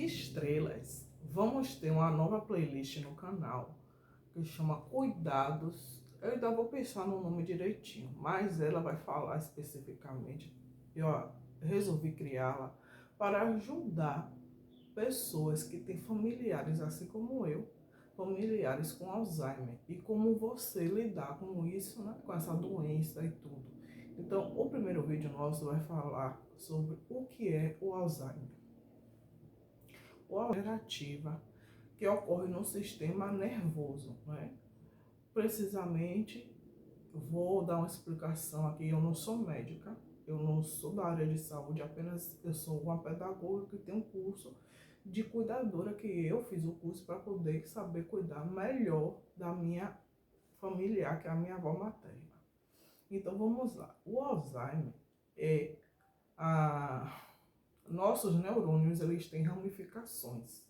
Estrelas, vamos ter uma nova playlist no canal que chama Cuidados. Eu ainda vou pensar no nome direitinho, mas ela vai falar especificamente. Eu resolvi criá-la para ajudar pessoas que têm familiares assim como eu, familiares com Alzheimer, e como você lidar com isso, né, com essa doença e tudo. Então, o primeiro vídeo nosso vai falar sobre o que é o Alzheimer. Ou alterativa que ocorre no sistema nervoso, né? Precisamente, vou dar uma explicação aqui. Eu não sou médica, eu não sou da área de saúde, apenas eu sou uma pedagoga que tem um curso de cuidadora, que eu fiz o curso para poder saber cuidar melhor da minha familiar, que é a minha avó materna. Então vamos lá. O Alzheimer é nossos neurônios, eles têm ramificações.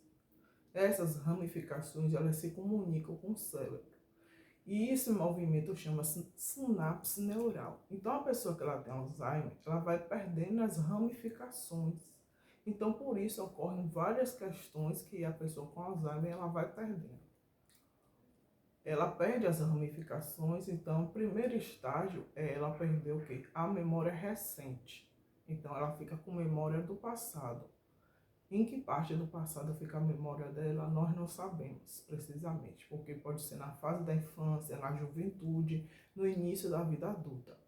Essas ramificações, elas se comunicam com o cérebro. E esse movimento chama-se sinapse neural. Então, a pessoa que ela tem Alzheimer, ela vai perdendo as ramificações. Então, por isso, ocorrem várias questões que a pessoa com Alzheimer, ela vai perdendo. Ela perde as ramificações, então, o primeiro estágio é ela perder o quê? A memória recente. Então, ela fica com memória do passado. Em que parte do passado fica a memória dela, nós não sabemos precisamente, porque pode ser na fase da infância, na juventude, no início da vida adulta.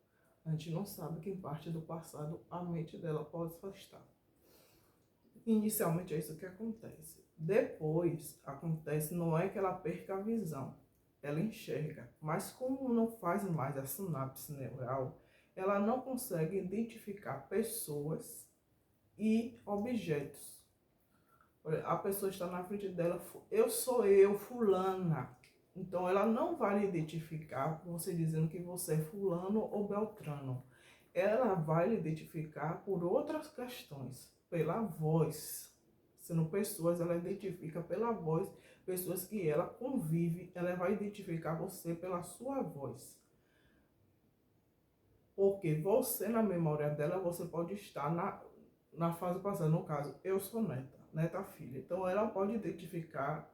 A gente não sabe que em parte do passado a mente dela pode estar. Inicialmente é isso que acontece. Depois acontece, não é que ela perca a visão, ela enxerga, mas como não faz mais a sinapse neural, ela não consegue identificar pessoas e objetos. A pessoa está na frente dela, eu sou eu, fulana. Então ela não vai lhe identificar você dizendo que você é fulano ou beltrano. Ela vai lhe identificar por outras questões, pela voz. Sendo pessoas, ela identifica pela voz, pessoas que ela convive, ela vai identificar você pela sua voz. Porque você, na memória dela, você pode estar na fase passada. No caso, eu sou neta filha. Então ela pode identificar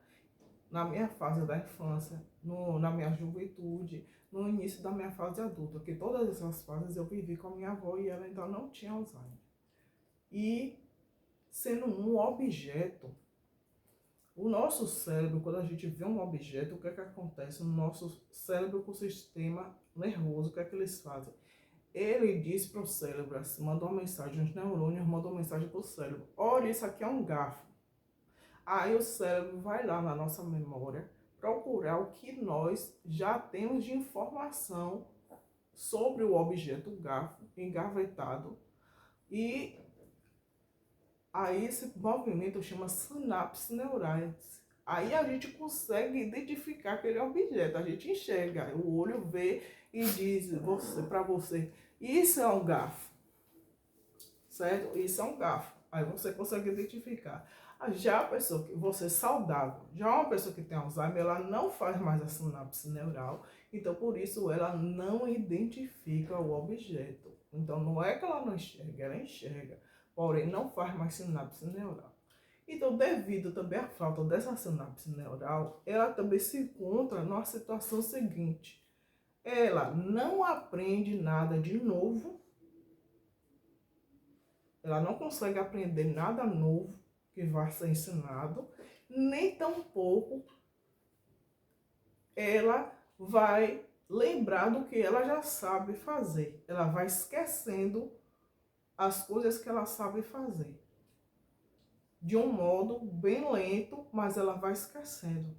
na minha fase da infância, na minha juventude, no início da minha fase adulta, que todas essas fases eu vivi com a minha avó e ela ainda não tinha Alzheimer. E sendo um objeto, o nosso cérebro, quando a gente vê um objeto, o que é que acontece no nosso cérebro com o sistema nervoso? O que é que eles fazem? Ele diz para o cérebro, assim, mandou uma mensagem, os neurônios mandam uma mensagem para o cérebro: olha, isso aqui é um garfo. Aí o cérebro vai lá na nossa memória procurar o que nós já temos de informação sobre o objeto garfo engavetado. E aí esse movimento chama sinapse neurais. Aí a gente consegue identificar aquele objeto, a gente enxerga, o olho vê e diz para você, isso é um garfo, certo? Isso é um garfo. Aí você consegue identificar. Já a pessoa que você é saudável, já uma pessoa que tem Alzheimer, ela não faz mais a sinapse neural, então por isso ela não identifica o objeto. Então não é que ela não enxerga, ela enxerga, porém não faz mais sinapse neural. Então, devido também à falta dessa sinapse neural, ela também se encontra numa situação seguinte: ela não aprende nada de novo, ela não consegue aprender nada novo que vai ser ensinado, nem tampouco ela vai lembrar do que ela já sabe fazer. Ela vai esquecendo as coisas que ela sabe fazer. De um modo bem lento, mas ela vai esquecendo.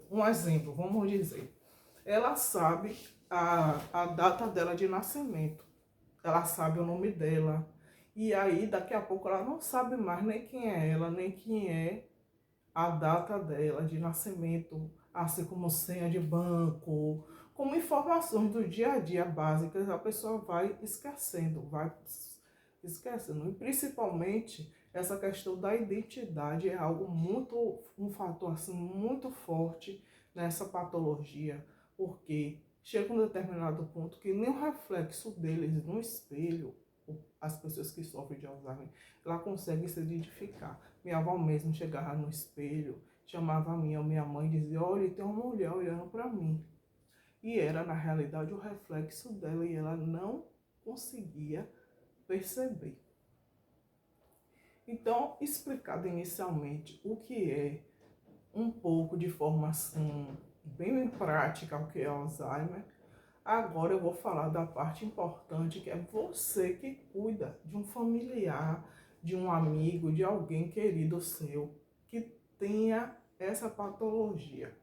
Um exemplo, vamos dizer. Ela sabe a data dela de nascimento. Ela sabe o nome dela. E aí, daqui a pouco, ela não sabe mais nem quem é ela, nem quem é a data dela de nascimento, assim como senha de banco, como informações do dia a dia básicas, a pessoa vai esquecendo. E principalmente essa questão da identidade é algo muito, um fator assim muito forte nessa patologia, porque chega um determinado ponto que nem o reflexo deles no espelho as pessoas que sofrem de Alzheimer, ela consegue se identificar. Minha avó mesmo chegava no espelho, chamava a minha mãe e dizia: olha, tem uma mulher olhando para mim. E era, na realidade, o reflexo dela e ela não conseguia perceber. Então, explicado inicialmente o que é, um pouco de formação bem prática o que é Alzheimer, agora eu vou falar da parte importante, que é você que cuida de um familiar, de um amigo, de alguém querido seu que tenha essa patologia.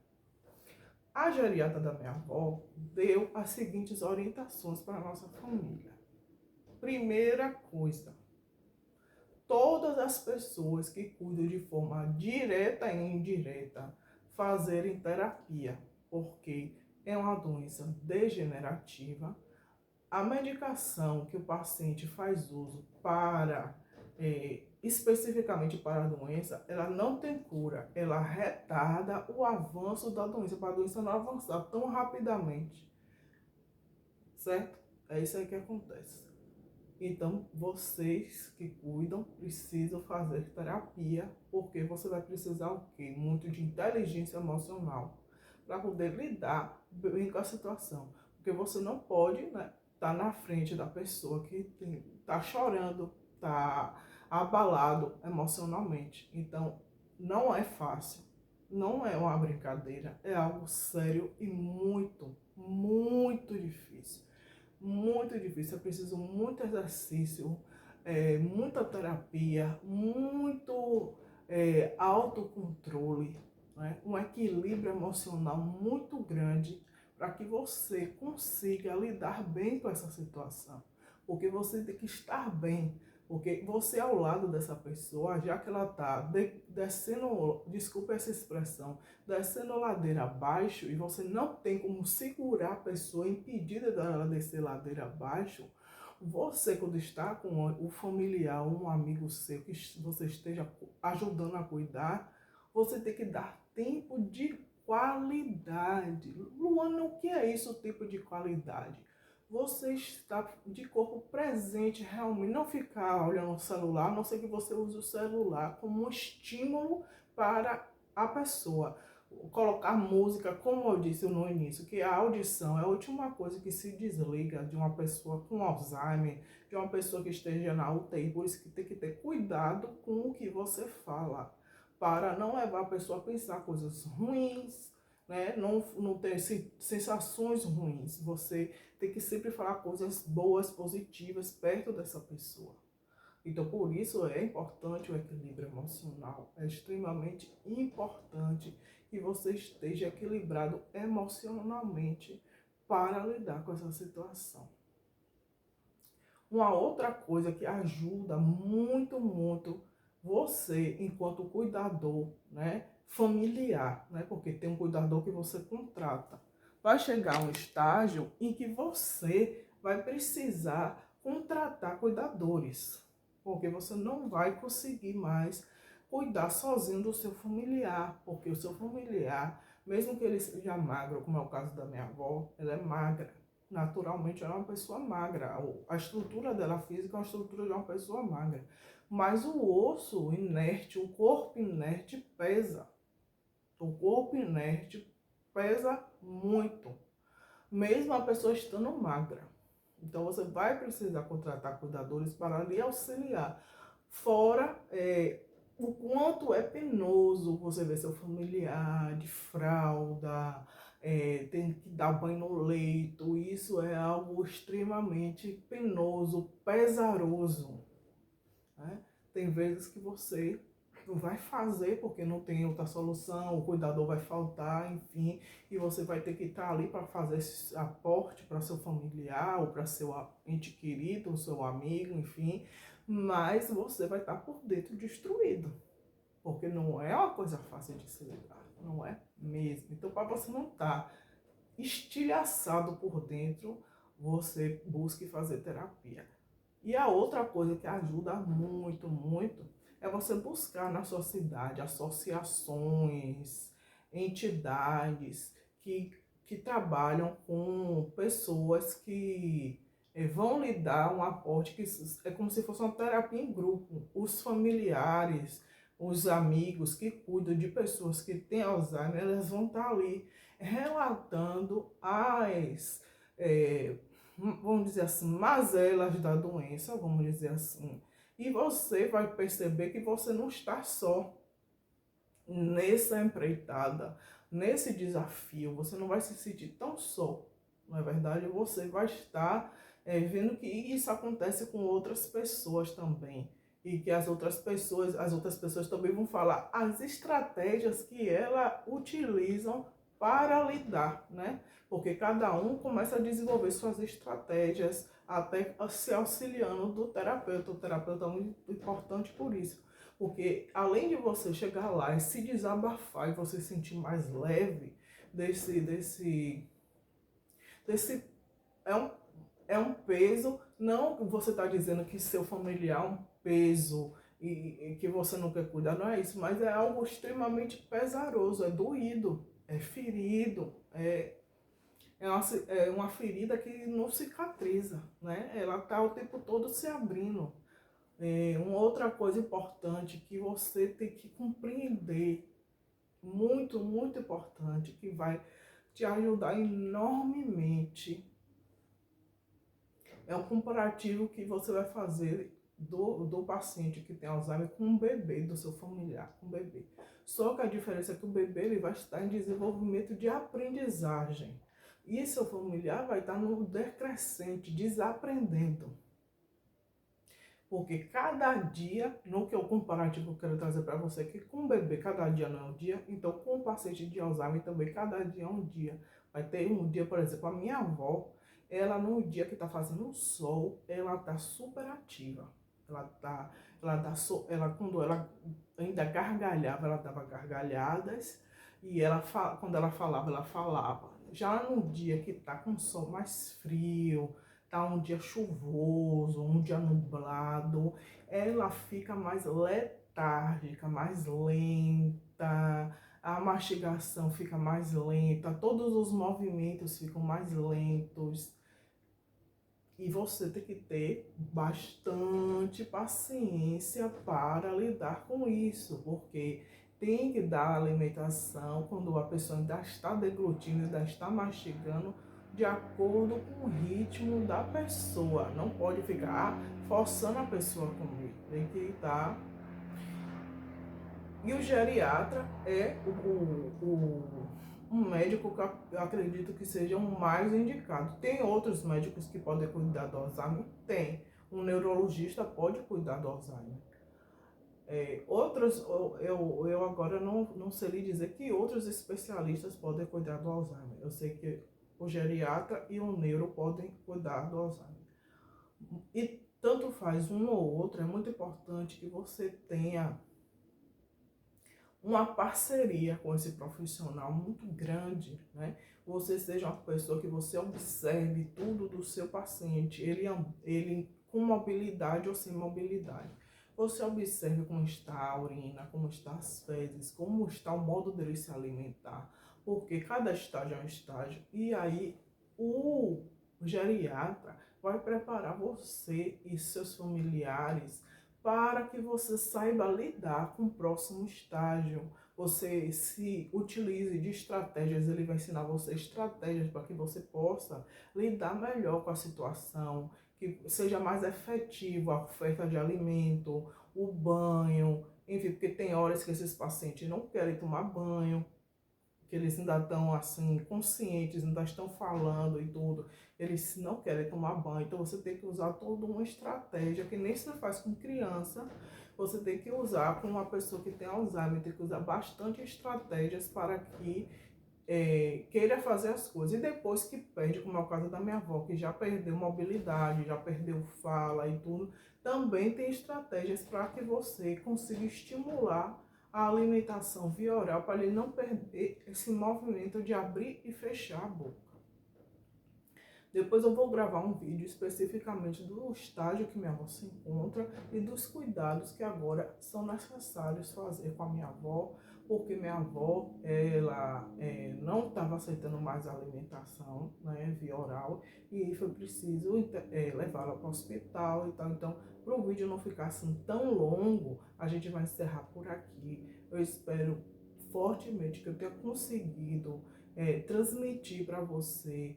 A geriatra da minha avó deu as seguintes orientações para a nossa família. Primeira coisa, todas as pessoas que cuidam de forma direta e indireta fazerem terapia, porque é uma doença degenerativa. A medicação que o paciente faz uso para, especificamente para a doença, ela não tem cura, ela retarda o avanço da doença, para a doença não avançar tão rapidamente, certo? É isso aí que acontece. Então, vocês que cuidam precisam fazer terapia, porque você vai precisar o quê? Muito de inteligência emocional para poder lidar bem com a situação. Porque você não pode, né, estar na frente da pessoa que está chorando, está abalado emocionalmente. Então, não é fácil, não é uma brincadeira, é algo sério e muito, muito difícil. Muito difícil, é preciso muito exercício, muita terapia, muito autocontrole, né? Um equilíbrio emocional muito grande para que você consiga lidar bem com essa situação. Porque você tem que estar bem, porque você ao lado dessa pessoa, já que ela está descendo, desculpa essa expressão, descendo ladeira abaixo e você não tem como segurar a pessoa impedida dela descer ladeira abaixo, você quando está com o familiar, um amigo seu que você esteja ajudando a cuidar, você tem que dar tempo de qualidade. Luana, o que é isso, tempo de qualidade? Você está de corpo presente realmente, não ficar olhando o celular, a não ser que você use o celular como um estímulo para a pessoa. Colocar música, como eu disse no início, que a audição é a última coisa que se desliga de uma pessoa com Alzheimer, de uma pessoa que esteja na UTI, por isso que tem que ter cuidado com o que você fala, para não levar a pessoa a pensar coisas ruins, né? Não ter sensações ruins. Você tem que sempre falar coisas boas, positivas, perto dessa pessoa. Então, por isso é importante o equilíbrio emocional. É extremamente importante que você esteja equilibrado emocionalmente para lidar com essa situação. Uma outra coisa que ajuda muito, muito você, enquanto cuidador, né, familiar, né, porque tem um cuidador que você contrata, vai chegar um estágio em que você vai precisar contratar cuidadores, porque você não vai conseguir mais cuidar sozinho do seu familiar, porque o seu familiar, mesmo que ele seja magro, como é o caso da minha avó, ela é magra. Naturalmente ela é uma pessoa magra, a estrutura dela física é uma estrutura de uma pessoa magra, mas o osso inerte, o corpo inerte pesa, o corpo inerte pesa muito, mesmo a pessoa estando magra. Então você vai precisar contratar cuidadores para lhe auxiliar, fora o quanto é penoso você ver seu familiar de fralda, tem que dar banho no leito. Isso é algo extremamente penoso, pesaroso, né? Tem vezes que você não vai fazer porque não tem outra solução, o cuidador vai faltar, enfim, e você vai ter que estar ali para fazer esse aporte para seu familiar ou para seu ente querido, o seu amigo, enfim, mas você vai estar por dentro destruído, porque não é uma coisa fácil de se lidar, não é mesmo. Então, para você não estar estilhaçado por dentro, você busque fazer terapia. E a outra coisa que ajuda muito, muito, é você buscar na sua cidade associações, entidades que trabalham com pessoas que vão lhe dar um aporte que é como se fosse uma terapia em grupo. Os familiares, os amigos que cuidam de pessoas que têm Alzheimer, elas vão estar ali relatando vamos dizer assim, mazelas da doença, vamos dizer assim. E você vai perceber que você não está só nessa empreitada, nesse desafio. Você não vai se sentir tão só. Na verdade, você vai estar vendo que isso acontece com outras pessoas também. E que as outras pessoas também vão falar as estratégias que elas utilizam para lidar, né? Porque cada um começa a desenvolver suas estratégias, até se auxiliando do terapeuta. O terapeuta é muito importante por isso. Porque além de você chegar lá e se desabafar e você se sentir mais leve desse é um, é um peso, não que você está dizendo que seu familiar é um peso e que você não quer cuidar, não é isso, mas é algo extremamente pesaroso, é doído, é ferido, é uma ferida que não cicatriza, né? Ela está o tempo todo se abrindo. Uma outra coisa importante que você tem que compreender, muito, muito importante, que vai te ajudar enormemente, é um comparativo que você vai fazer do paciente que tem Alzheimer com um bebê, do seu familiar, com um bebê. Só que a diferença é que o bebê ele vai estar em desenvolvimento de aprendizagem e seu familiar vai estar no decrescente, desaprendendo. Porque cada dia, no que eu comparativo eu quero trazer para você, que com o bebê cada dia não é um dia, então com o paciente de Alzheimer também cada dia é um dia. Vai ter um dia, por exemplo, a minha avó, ela no dia que está fazendo o sol, ela está super ativa. Quando ela ainda gargalhava, ela dava gargalhadas, e quando ela falava, ela falava. Já no dia que está com o sol mais frio, tá um dia chuvoso, um dia nublado, ela fica mais letárgica, mais lenta, a mastigação fica mais lenta, todos os movimentos ficam mais lentos. E você tem que ter bastante paciência para lidar com isso, porque tem que dar alimentação quando a pessoa ainda está deglutindo, ainda está mastigando, de acordo com o ritmo da pessoa. Não pode ficar forçando a pessoa a comer. Tem que estar. E o geriatra é um médico que eu acredito que seja o mais indicado. Tem outros médicos que podem cuidar do Alzheimer? Tem. Um neurologista pode cuidar do Alzheimer. Eu agora não sei lhe dizer que outros especialistas podem cuidar do Alzheimer. Eu sei que o geriatra e o neuro podem cuidar do Alzheimer. E tanto faz um ou outro, é muito importante que você tenha uma parceria com esse profissional muito grande, né? Você seja uma pessoa que você observe tudo do seu paciente, ele com mobilidade ou sem mobilidade. Você observe como está a urina, como está as fezes, como está o modo dele se alimentar, porque cada estágio é um estágio. E aí o geriatra vai preparar você e seus familiares para que você saiba lidar com o próximo estágio. Você se utilize de estratégias, ele vai ensinar você estratégias para que você possa lidar melhor com a situação, que seja mais efetivo a oferta de alimento, o banho, enfim, porque tem horas que esses pacientes não querem tomar banho, que eles ainda estão assim, conscientes, ainda estão falando e tudo, eles não querem tomar banho, então você tem que usar toda uma estratégia, que nem se faz com criança, você tem que usar com uma pessoa que tem Alzheimer, tem que usar bastante estratégias para que queira fazer as coisas. E depois que perde, como é o caso da minha avó, que já perdeu mobilidade, já perdeu fala e tudo, também tem estratégias para que você consiga estimular a alimentação via oral para ele não perder esse movimento de abrir e fechar a boca. Depois eu vou gravar um vídeo especificamente do estágio que minha avó se encontra e dos cuidados que agora são necessários fazer com a minha avó, porque minha avó, ela não estava aceitando mais a alimentação, né, via oral, e foi preciso levá-la para o hospital e tal. Então, para o vídeo não ficar assim tão longo, a gente vai encerrar por aqui. Eu espero fortemente que eu tenha conseguido transmitir para você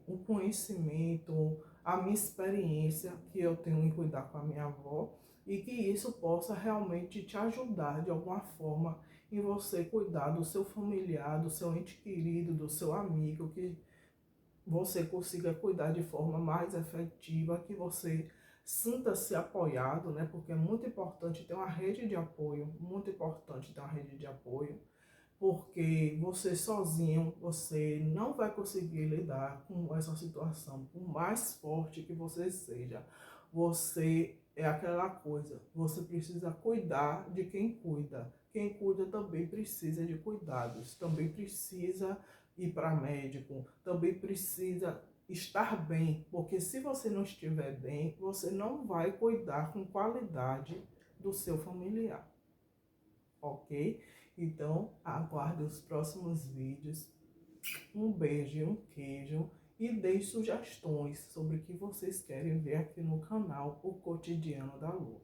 um conhecimento, a minha experiência que eu tenho em cuidar com a minha avó e que isso possa realmente te ajudar de alguma forma em você cuidar do seu familiar, do seu ente querido, do seu amigo, que você consiga cuidar de forma mais efetiva, que você sinta-se apoiado, né? Porque é muito importante ter uma rede de apoio, muito importante ter uma rede de apoio, porque você sozinho, você não vai conseguir lidar com essa situação, por mais forte que você seja. Você é aquela coisa, você precisa cuidar de quem cuida. Quem cuida também precisa de cuidados, também precisa ir para médico, também precisa estar bem, porque se você não estiver bem, você não vai cuidar com qualidade do seu familiar, ok? Então, aguarde os próximos vídeos. Um beijo e um queijo. E deixe sugestões sobre o que vocês querem ver aqui no canal O Cotidiano da Lu.